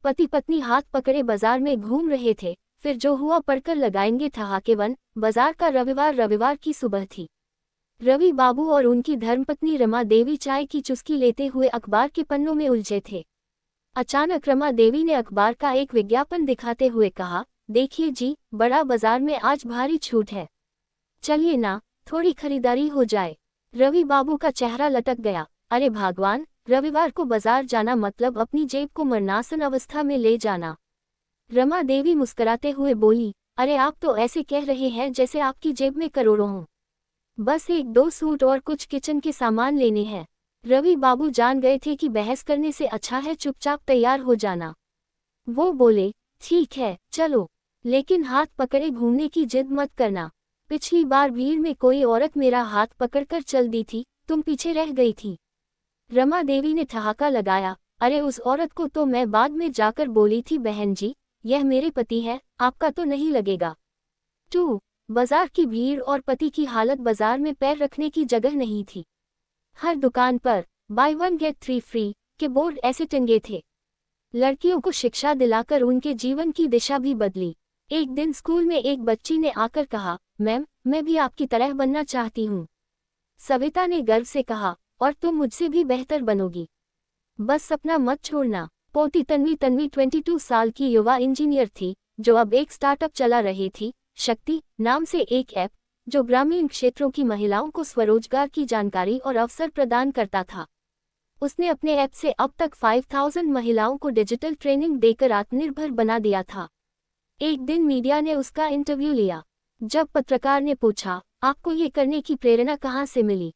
पति पत्नी हाथ पकड़े बाजार में घूम रहे थे। फिर जो हुआ पढ़कर लगाएंगे ठहाके। बाजार का रविवार की सुबह थी। रवि बाबू और उनकी धर्मपत्नी रमा देवी चाय की चुस्की लेते हुए अखबार के पन्नों में उलझे थे। अचानक रमा देवी ने अखबार का एक विज्ञापन दिखाते हुए कहा, देखिए जी, बड़ा बाजार में आज भारी छूट है, चलिए ना, थोड़ी खरीदारी हो जाए। रवि बाबू का चेहरा लटक गया। अरे भगवान, रविवार को बाजार जाना मतलब अपनी जेब को मरनासन अवस्था में ले जाना। रमा देवी मुस्कुराते हुए बोली, अरे आप तो ऐसे कह रहे हैं जैसे आपकी जेब में करोड़ों हों। बस 1-2 सूट और कुछ किचन के सामान लेने हैं। रवि बाबू जान गए थे कि बहस करने से अच्छा है चुपचाप तैयार हो जाना। वो बोले, ठीक है चलो, लेकिन हाथ पकड़े घूमने की जिद मत करना। पिछली बार भीड़ में कोई औरत मेरा हाथ पकड़कर चल दी थी, तुम पीछे रह गई थी। रमा देवी ने ठहाका लगाया, अरे उस औरत को तो मैं बाद में जाकर बोली थी बहन जी, यह मेरे पति है, आपका तो नहीं लगेगा। 2. बाजार की भीड़ और पति की हालत। बाजार में पैर रखने की जगह नहीं थी। हर दुकान पर बाय 1 गेट 3 फ्री के बोर्ड ऐसे टंगे थे। लड़कियों को शिक्षा दिलाकर उनके जीवन की दिशा भी बदली। एक दिन स्कूल में एक बच्ची ने आकर कहा, मैम, मैं भी आपकी तरह बनना चाहती हूँ। सविता ने गर्व से कहा, और तुम मुझसे भी बेहतर बनोगी। बस सपना मत छोड़ना। पोती तन्वी 22 साल की युवा इंजीनियर थी, जो अब एक स्टार्टअप चला रही थी, शक्ति नाम से एक ऐप, जो ग्रामीण क्षेत्रों की महिलाओं को स्वरोजगार की जानकारी और अवसर प्रदान करता था। उसने अपने ऐप से अब तक 5000 महिलाओं को डिजिटल ट्रेनिंग देकर आत्मनिर्भर बना दिया था। एक दिन मीडिया ने उसका इंटरव्यू लिया। जब पत्रकार ने पूछा, आपको ये करने की प्रेरणा कहाँ से मिली?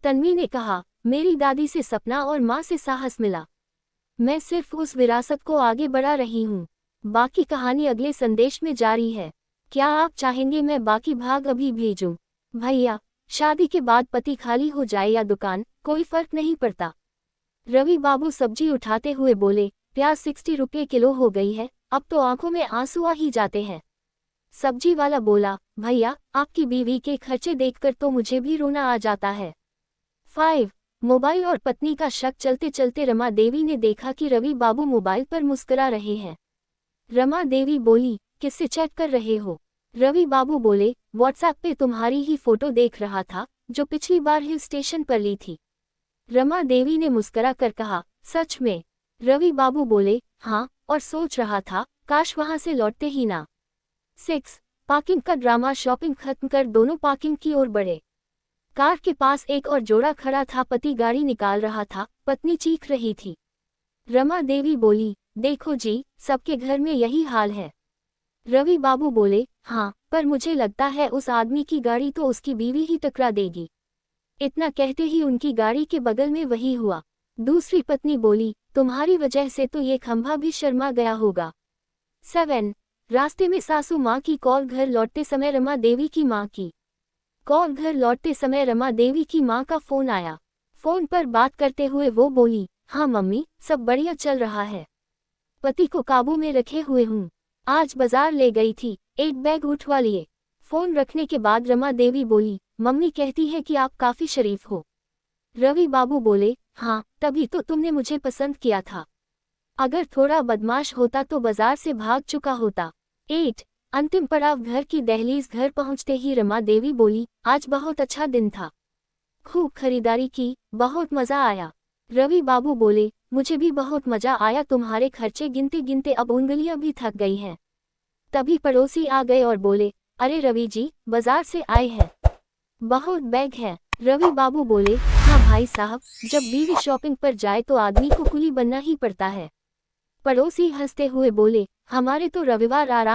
तन्वी ने कहा, मेरी दादी से सपना और माँ से साहस मिला। मैं सिर्फ उस विरासत को आगे बढ़ा रही हूँ। बाकी कहानी अगले संदेश में जारी है। क्या आप चाहेंगे मैं बाकी भाग अभी भेजूं? भैया, शादी के बाद पति खाली हो जाए या दुकान, कोई फर्क नहीं पड़ता। रवि बाबू सब्जी उठाते हुए बोले, प्याज 60 रुपये किलो हो गई है, अब तो आंखों में आंसू आ ही जाते हैं। सब्जी वाला बोला, भैया, आपकी बीवी के खर्चे देखकर तो मुझे भी रोना आ जाता है। 5. मोबाइल और पत्नी का शक। चलते चलते रमा देवी ने देखा कि रवि बाबू मोबाइल पर मुस्कुरा रहे हैं। रमा देवी बोली, किससे चैट कर रहे हो? रवि बाबू बोले, व्हाट्सएप पे तुम्हारी ही फोटो देख रहा था, जो पिछली बार हिल स्टेशन पर ली थी। रमा देवी ने मुस्कुरा कर कहा, सच में? रवि बाबू बोले, हाँ, और सोच रहा था, काश वहां से लौटते ही ना। 6. पार्किंग का ड्रामा। शॉपिंग खत्म कर दोनों पार्किंग की ओर बढ़े। कार के पास एक और जोड़ा खड़ा था। पति गाड़ी निकाल रहा था, पत्नी चीख रही थी। रमा देवी बोली, देखो जी, सबके घर में यही हाल है। रवि बाबू बोले, हाँ, पर मुझे लगता है उस आदमी की गाड़ी तो उसकी बीवी ही टकरा देगी। इतना कहते ही उनकी गाड़ी के बगल में वही हुआ। दूसरी पत्नी बोली, तुम्हारी वजह से तो ये खंभा भी शर्मा गया होगा। 7. रास्ते में सासू माँ की कॉल। घर लौटते समय रमा देवी की माँ की कॉल। घर लौटते समय रमा देवी की माँ का फोन आया। फोन पर बात करते हुए वो बोली, हाँ मम्मी, सब बढ़िया चल रहा है, पति को काबू में रखे हुए हूँ। आज बाजार ले गई थी, 8 बैग उठवा लिए। फोन रखने के बाद रमा देवी बोली, मम्मी कहती है कि आप काफी शरीफ हो। रवि बाबू बोले, हाँ, तभी तो तुमने मुझे पसंद किया था। अगर थोड़ा बदमाश होता तो बाजार से भाग चुका होता। 8. अंतिम पड़ाव। घर की दहलीज। घर पहुंचते ही रमा देवी बोली, आज बहुत अच्छा दिन था, खूब खरीदारी की, बहुत मजा आया। रवि बाबू बोले, मुझे भी बहुत मजा आया, तुम्हारे खर्चे गिनते गिनते अब उंगलियां भी थक गई हैं। तभी पड़ोसी आ गए और बोले, अरे रवि जी, बाजार से आए हैं, बहुत बैग है। रवि बाबू बोले, हाँ भाई साहब, जब बीवी शॉपिंग पर जाए तो आदमी को कुली बनना ही पड़ता है। पड़ोसी हंसते हुए बोले, हमारे तो रविवार आराम